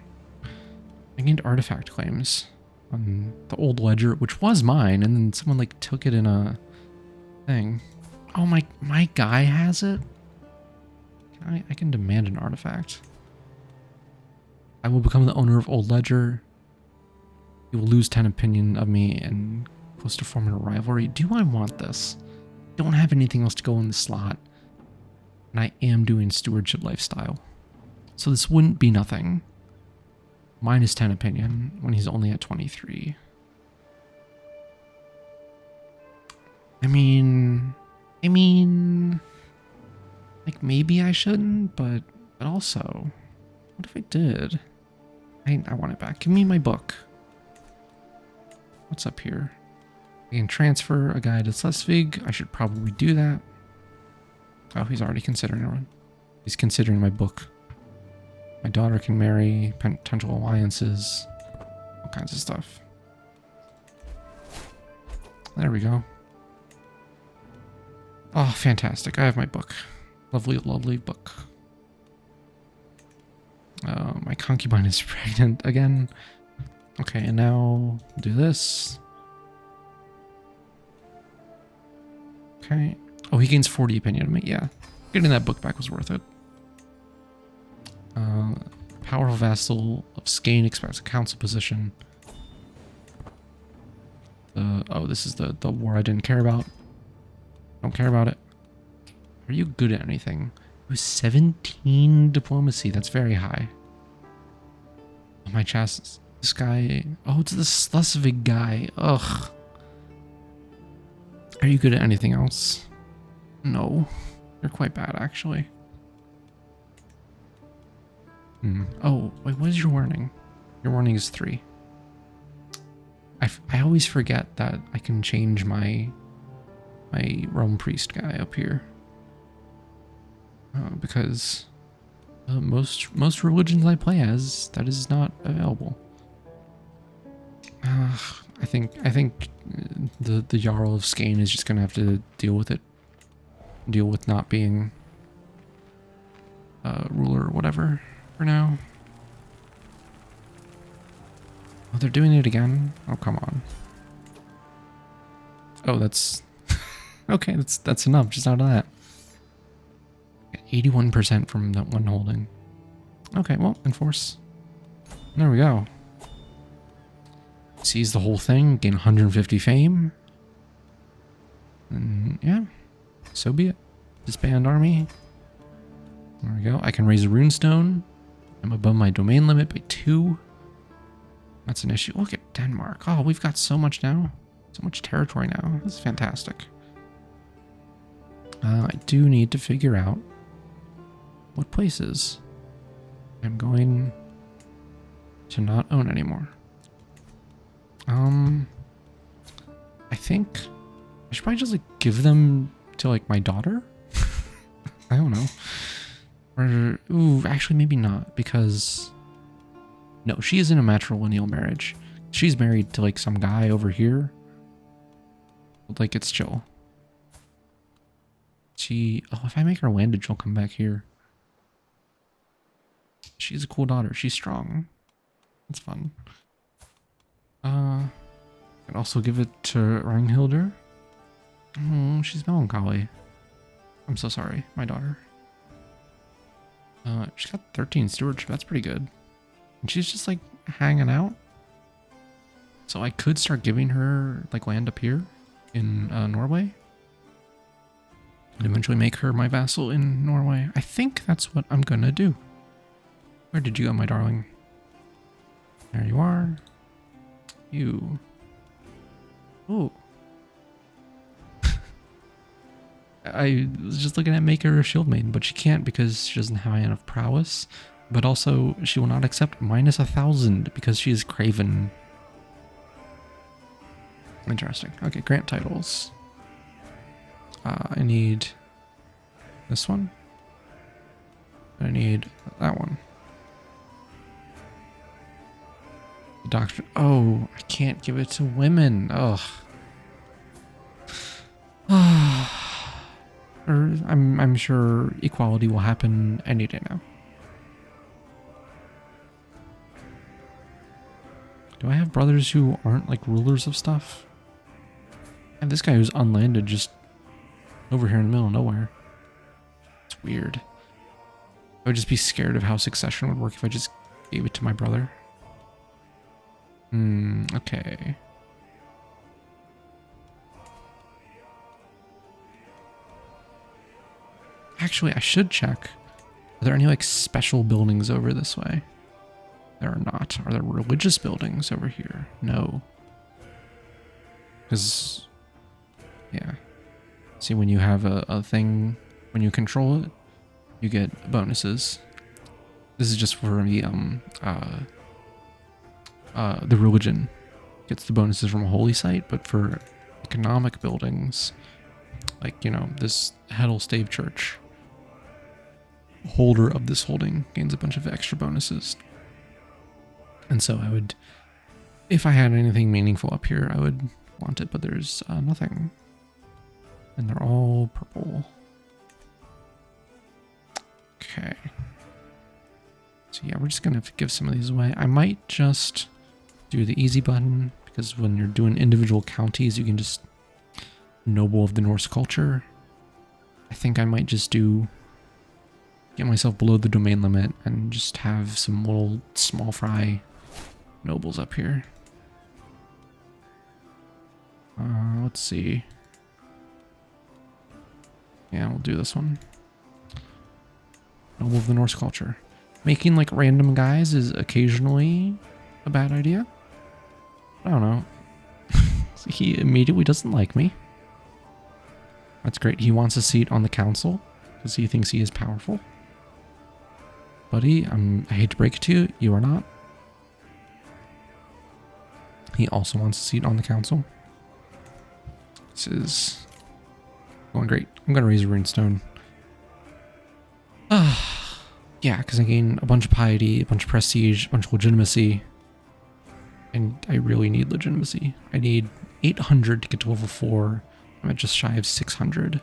I gained artifact claims on the old ledger, which was mine, and then someone like took it in a thing. Oh, my guy has it? I can demand an artifact. I will become the owner of old ledger. You will lose 10 opinion of me and close to forming a rivalry. Do I want this? Don't have anything else to go in the slot. And I am doing stewardship lifestyle. So this wouldn't be nothing. Minus 10 opinion when he's only at 23. I mean, like maybe I shouldn't, but also, what if I did? I want it back. Give me my book. What's up here? I can transfer a guy to Schleswig. I should probably do that. Oh, he's already considering one. He's considering my book. My daughter can marry, potential alliances, all kinds of stuff. There we go. Oh, fantastic. I have my book. Lovely, lovely book. My concubine is pregnant again. Okay, and now do this. Okay. Oh, he gains 40 opinion of me. Yeah. Getting that book back was worth it. Powerful vassal of Skane expects a council position. Oh, this is the war I didn't care about. Don't care about it. Are you good at anything? It was 17 diplomacy. That's very high. Oh, my chassis. This guy. Oh, it's the Schleswig guy. Ugh. Are you good at anything else? No. You're quite bad, actually. Oh, wait, what is your warning? Your warning is 3. I always forget that I can change my Rome priest guy up here. Because most religions I play as, that is not available. I think the Jarl of Skane is just gonna have to deal with it. deal with not being ruler or whatever for now. Oh, they're doing it again? Oh, come on. Oh, that's... okay, that's enough just out of that. 81% from that one holding. Okay, well, enforce. There we go. Seize the whole thing, gain 150 fame. And yeah, so be it. Disband army. There we go. I can raise a runestone. I'm above my domain limit by 2. That's an issue. Look at Denmark. Oh, we've got so much now. So much territory now. This is fantastic. I do need to figure out what places I'm going to not own anymore. I think I should probably just like give them to like my daughter. I don't know. Or ooh, actually maybe not, because no, she is in a matrilineal marriage. She's married to like some guy over here. Like it's chill. Oh, if I make her landed, she'll come back here. She's a cool daughter. She's strong. It's fun. I can also give it to Ranghilder. Oh, she's melancholy. I'm so sorry, my daughter. She's got 13 stewardship. That's pretty good. And she's just like hanging out. So I could start giving her like land up here in Norway. And eventually make her my vassal in Norway. I think that's what I'm gonna do. Where did you go, my darling? There you are. You. Oh. I was just looking at make her a shield maiden, but she can't because she doesn't have enough prowess. But also, she will not accept minus 1,000 because she is craven. Interesting. Okay, grant titles. I need this one. I need that one. The doctrine. Oh, I can't give it to women. Ugh. I'm sure equality will happen any day now. Do I have brothers who aren't like rulers of stuff? I have this guy who's unlanded just over here in the middle of nowhere. It's weird. I would just be scared of how succession would work if I just gave it to my brother. Okay. Actually, I should check. Are there any like special buildings over this way? There are not. Are there religious buildings over here? No. Because, yeah. See, when you have a thing, when you control it, you get bonuses. This is just for the religion gets the bonuses from a holy site, but for economic buildings, like, you know, this Heddle Stave Church, holder of this holding gains a bunch of extra bonuses. And so I would, if I had anything meaningful up here, I would want it, but there's nothing. And they're all purple. Okay. So yeah, we're just going to give some of these away. I might just do the easy button, because when you're doing individual counties, you can just noble of the Norse culture. I think I might just get myself below the domain limit and just have some little small fry nobles up here. Let's see. Yeah, we'll do this one. Noble of the Norse culture. Making like random guys is occasionally a bad idea. I don't know. He immediately doesn't like me. That's great. He wants a seat on the council because he thinks he is powerful. Buddy, I hate to break it to you, you are not. He also wants a seat on the council. This is going great. I'm going to raise a runestone. Yeah, because I gain a bunch of piety, a bunch of prestige, a bunch of legitimacy. And I really need legitimacy. I need 800 to get to level 4. I'm at just shy of 600.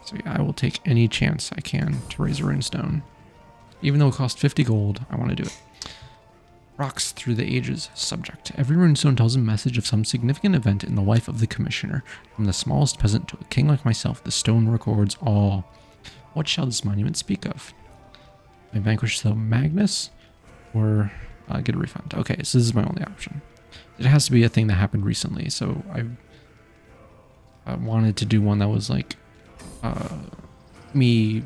So yeah, I will take any chance I can to raise a runestone. Even though it costs 50 gold, I want to do it. Rocks through the ages. Subject. Every runestone tells a message of some significant event in the life of the commissioner. From the smallest peasant to a king like myself, the stone records all. What shall this monument speak of? I vanquish the Magnus or get a refund. Okay, so this is my only option. It has to be a thing that happened recently, so I wanted to do one that was like me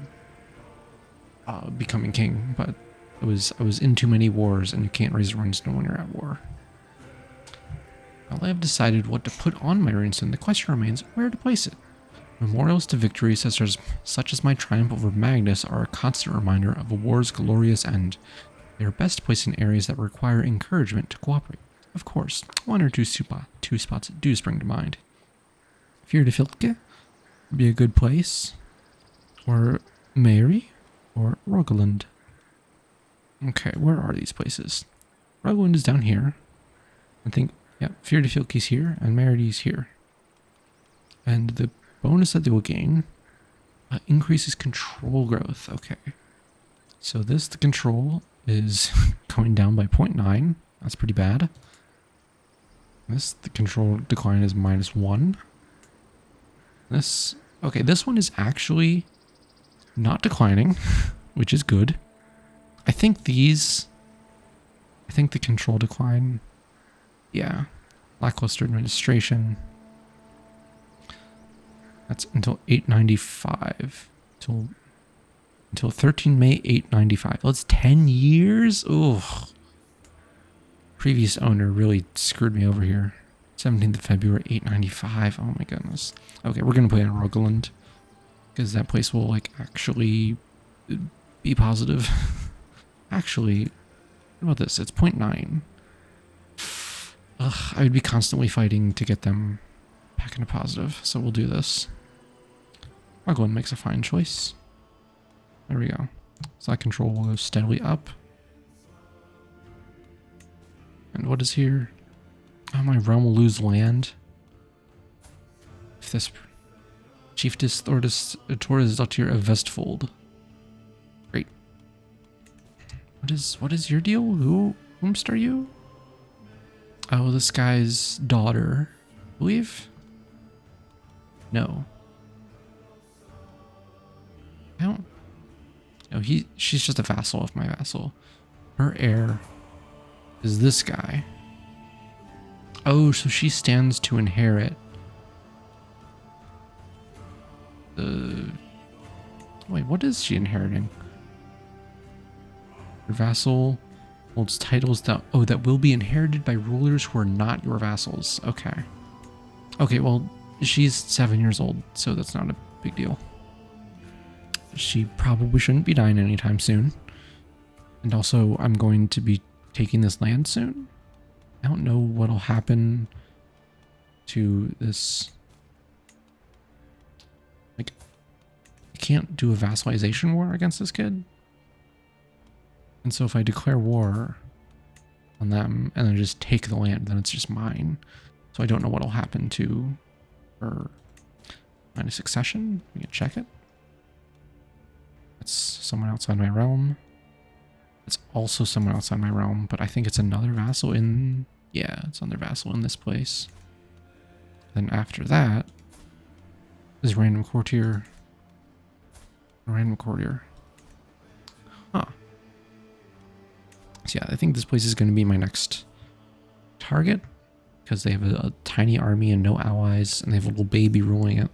becoming king, but I was in too many wars, and you can't raise a runestone when you're at war. Well, I have decided what to put on my runestone. The question remains where to place it. Memorials to victories such as my triumph over Magnus are a constant reminder of a war's glorious end. They are best placed in areas that require encouragement to cooperate. Of course, one or two spots do spring to mind. Fyrtefylke would be a good place, or Mary, or Rogaland. Okay, where are these places? Rogaland is down here. I think, yeah, Fyrtefylke's here, and Meridy's here. And the bonus that they will gain increases control growth. Okay. So the control is going down by 0.9. That's pretty bad. The control decline is -1. Okay, this one is actually not declining, which is good. I think the control decline, yeah, lackluster administration. That's until 895. Until 13 May 895. That's 10 years? Ugh. Previous owner really screwed me over here. 17th of February 895. Oh my goodness. Okay, we're gonna play on Rogaland, because that place will like actually be positive. Actually, what about this? It's 0.9. Ugh, I would be constantly fighting to get them back into positive, so we'll do this. Rogaland makes a fine choice. There we go. So that control will go steadily up. And what is here? Oh, my realm will lose land. If this Chiefess Torres Dottir of Vestfold. Great. What is your deal? Whomst are you? Oh, this guy's daughter, I believe? No. I don't. No, she's just a vassal of my vassal. Her heir is this guy. Oh, so she stands to inherit the... Wait, what is she inheriting? Her vassal holds titles that will be inherited by rulers who are not your vassals. Okay. Okay, well, she's 7 years old, so that's not a big deal. She probably shouldn't be dying anytime soon. And also, I'm going to be taking this land soon. I don't know what'll happen to this. Like, I can't do a vassalization war against this kid. And so if I declare war on them and then just take the land, then it's just mine. So I don't know what'll happen to her line of succession. We can check it. It's someone outside my realm. It's also someone outside my realm, but I think it's another vassal in... Yeah, it's another vassal in this place. Then after that is random courtier. Random courtier. Huh. So yeah, I think this place is going to be my next target, because they have a tiny army and no allies, and they have a little baby ruling it.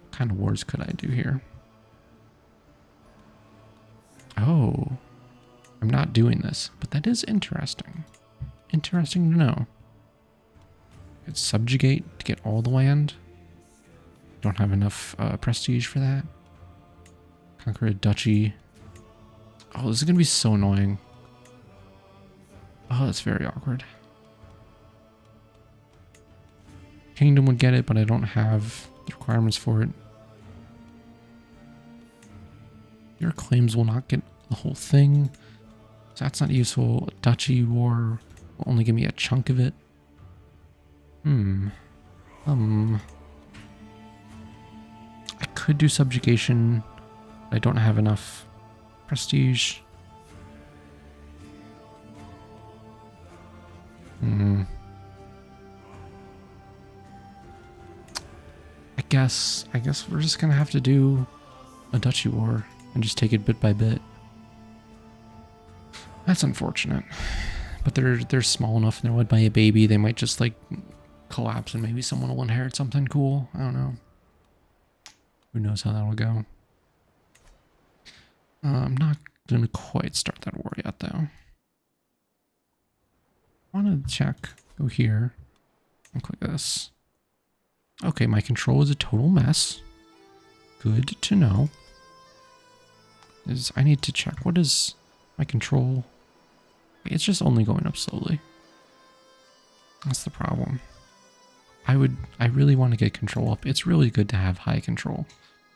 What kind of wars could I do here? Oh, I'm not doing this, but that is interesting. Interesting to know. Could subjugate to get all the land. Don't have enough prestige for that. Conquer a duchy. Oh, this is going to be so annoying. Oh, that's very awkward. Kingdom would get it, but I don't have the requirements for it. Your claims will not get the whole thing, so that's not useful. A duchy war will only give me a chunk of it. I could do subjugation. I don't have enough prestige. I guess we're just gonna have to do a duchy war and just take it bit by bit. That's unfortunate. But they're small enough and they're led by a baby, they might just like collapse and maybe someone will inherit something cool. I don't know. Who knows how that'll go. I'm not gonna quite start that war yet though. I wanna check, go here, and click this. Okay, my control is a total mess. Good to know. I need to check, what is my control? It's just only going up slowly. That's the problem. I really want to get control up. It's really good to have high control,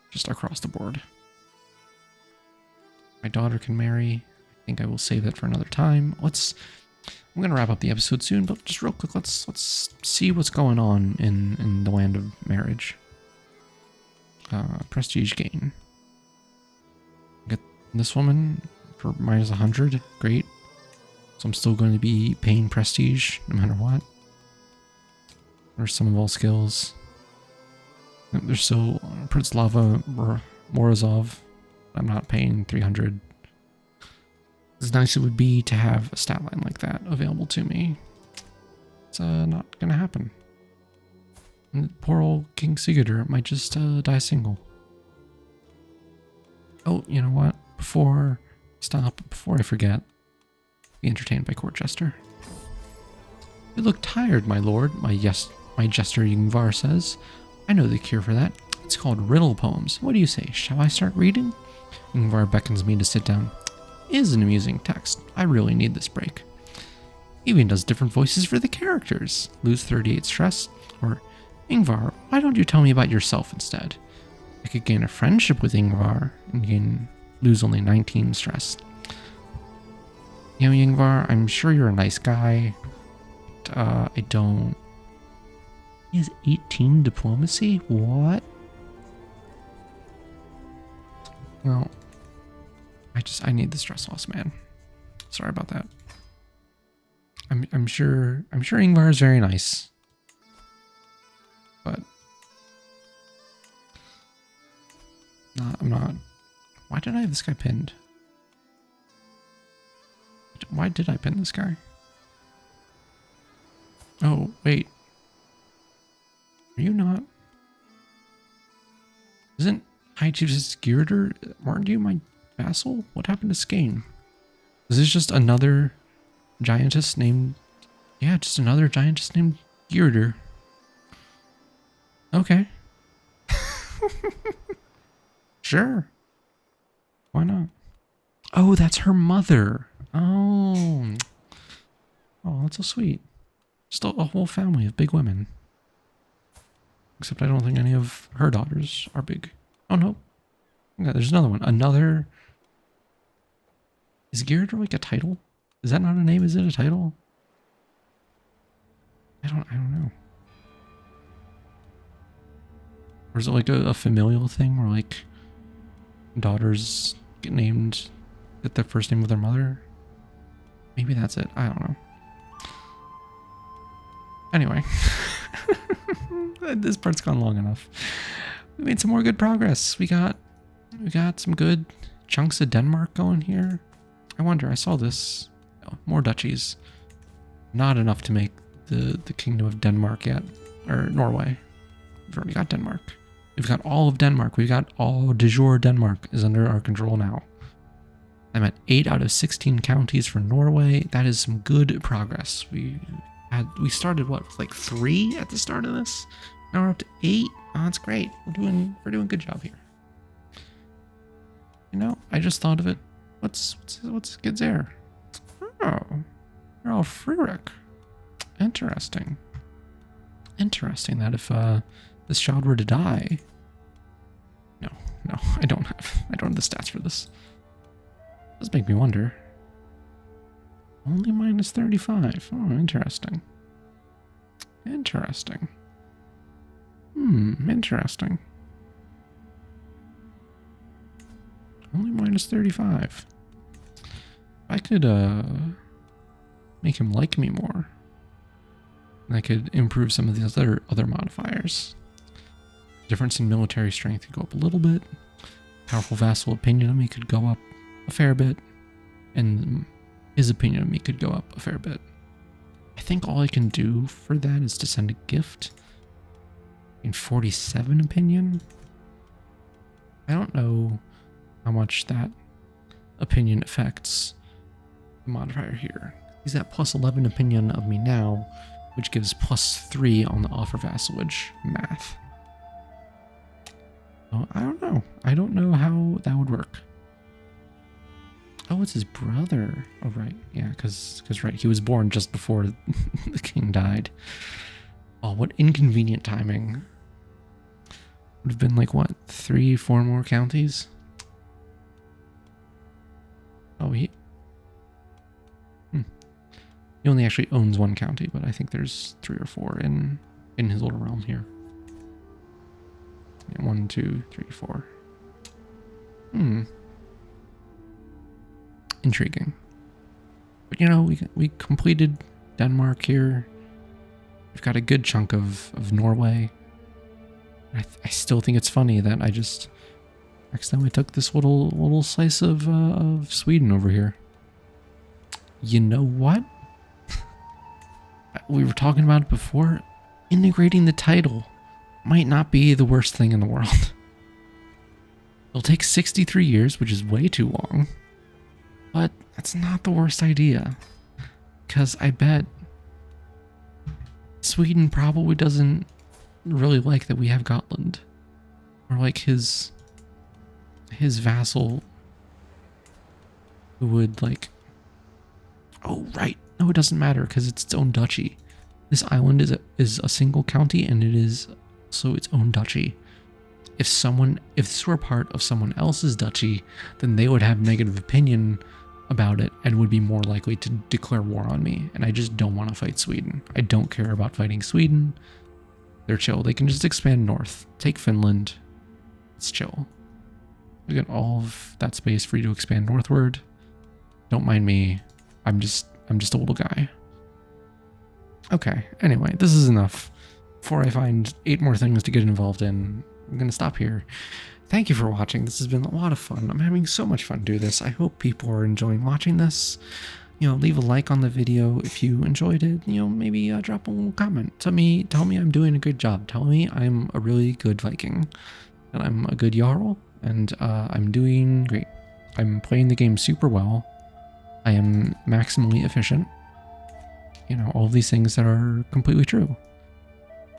just across the board. My daughter can marry. I think I will save that for another time. I'm gonna wrap up the episode soon, but just real quick, let's see what's going on in the land of marriage. Prestige gain. Get this woman for minus 100. Great. So I'm still going to be paying prestige no matter what. There's some of all skills. There's still Prince Lava Morozov. I'm not paying 300. As nice it would be to have a stat line like that available to me. It's not gonna happen. And poor old King Crusader might just die single. Oh, you know what? Before I forget, be entertained by court jester. You look tired, my lord, my jester Yngvar says. I know the cure for that. It's called riddle poems. What do you say? Shall I start reading? Yngvar beckons me to sit down. It is an amusing text. I really need this break. Even does different voices for the characters. Lose 38 stress. Or, Yngvar, why don't you tell me about yourself instead? I could gain a friendship with Yngvar and lose only 19 stress. You know, Yngvar, I'm sure you're a nice guy. I don't... He has 18 diplomacy? What? Well... I need the stress loss, man. Sorry about that. I'm sure Yngvar is very nice. But I'm not. Why did I have this guy pinned? Why did I pin this guy? Oh, wait. Are you not? Isn't High Chief Girder? Aren't you my vassal? What happened to Skane? Is this just another giantess named... Yeah, just another giantess named Girder. Okay. Sure. Why not? Oh, that's her mother. Oh. Oh, that's so sweet. Just a whole family of big women. Except I don't think any of her daughters are big. Oh, no. Yeah, there's another one. Another... Is Girder like a title? Is that not a name? Is it a title? I don't know. Or is it like a familial thing where like daughters get the first name of their mother? Maybe that's it. I don't know. Anyway. This part's gone long enough. We made some more good progress. We got some good chunks of Denmark going here. I wonder, I saw this. Oh, more duchies. Not enough to make the Kingdom of Denmark yet. Or Norway. We've already got Denmark. We've got all of Denmark. We've got all de jure Denmark is under our control now. I'm at 8 out of 16 counties for Norway. That is some good progress. We started what, like 3 at the start of this? Now we're up to 8. Oh, that's great. We're doing a good job here. You know, I just thought of it. What's good there? Oh, you're all Fririk. Interesting. Interesting that if this child were to die. No, I don't have the stats for this. It does make me wonder. Only minus 35. Oh, interesting. Interesting. Interesting. Only minus 35. I could make him like me more. And I could improve some of these other modifiers. Difference in military strength could go up a little bit. Powerful vassal opinion of me could go up a fair bit. And his opinion of me could go up a fair bit. I think all I can do for that is to send a gift. In 47 opinion? I don't know how much that opinion affects the modifier here. He's at plus 11 opinion of me now, which gives plus 3 on the offer vassalage math. So I don't know. I don't know how that would work. Oh, it's his brother. Oh, right. Yeah, because right, he was born just before the king died. Oh, what inconvenient timing. Would have been like, what, 3, 4 more counties? Oh, he only actually owns 1 county, but I think there's 3 or 4 in his little realm here. Yeah, 1, 2, 3, 4. Intriguing. But you know, we completed Denmark here. We've got a good chunk of Norway. I still think it's funny that I just accidentally took this little slice of Sweden over here. You know what? We were talking about it before. Integrating the title might not be the worst thing in the world. It'll take 63 years, which is way too long. But that's not the worst idea. Because I bet Sweden probably doesn't really like that we have Gotland. Or like his vassal who would like... Oh, right. No, it doesn't matter because it's its own duchy. This island is a single county and it is also its own duchy. If this were part of someone else's duchy, then they would have negative opinion about it and would be more likely to declare war on me. And I just don't want to fight Sweden. I don't care about fighting Sweden. They're chill. They can just expand north. Take Finland. It's chill. We got all of that space for you to expand northward. Don't mind me. I'm just a little guy. Okay, anyway, this is enough. Before I find 8 more things to get involved in, I'm going to stop here. Thank you for watching. This has been a lot of fun. I'm having so much fun doing this. I hope people are enjoying watching this. You know, leave a like on the video if you enjoyed it. You know, maybe drop a little comment. Tell me I'm doing a good job. Tell me I'm a really good Viking. And I'm a good Jarl. And I'm doing great. I'm playing the game super well. I am maximally efficient. You know, all of these things that are completely true.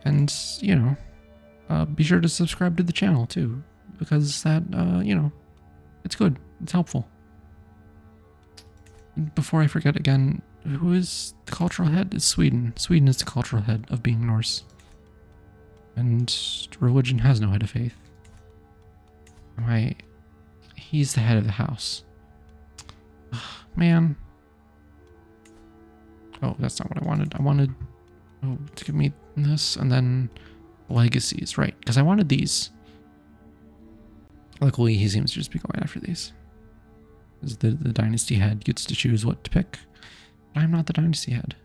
And, you know, be sure to subscribe to the channel too, because that, you know, it's good. It's helpful. Before I forget again, who is the cultural head? It's Sweden. Sweden is the cultural head of being Norse. And religion has no head of faith. He's the head of the house. Ugh, man. Oh, that's not what I wanted. I wanted to give me this and then legacies, right? Because I wanted these. Luckily, he seems to just be going after these. Because the dynasty head gets to choose what to pick. But I'm not the dynasty head.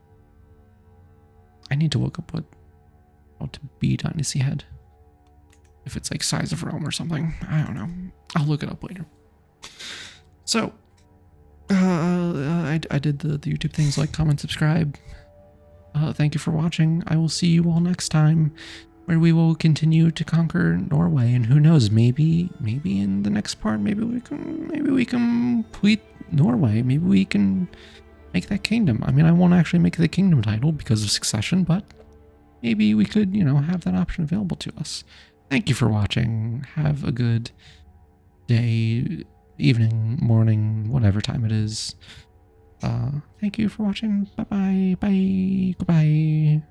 I need to look up how to be dynasty head. If it's like size of realm or something. I don't know. I'll look it up later. So, I did the YouTube things like comment, subscribe. Thank you for watching. I will see you all next time, where we will continue to conquer Norway. And who knows, maybe in the next part, maybe we can complete Norway. Maybe we can make that kingdom. I mean, I won't actually make the kingdom title because of succession, but maybe we could, you know, have that option available to us. Thank you for watching. Have a good day, evening, morning, whatever time it is. Thank you for watching. Bye-bye. Bye. Goodbye.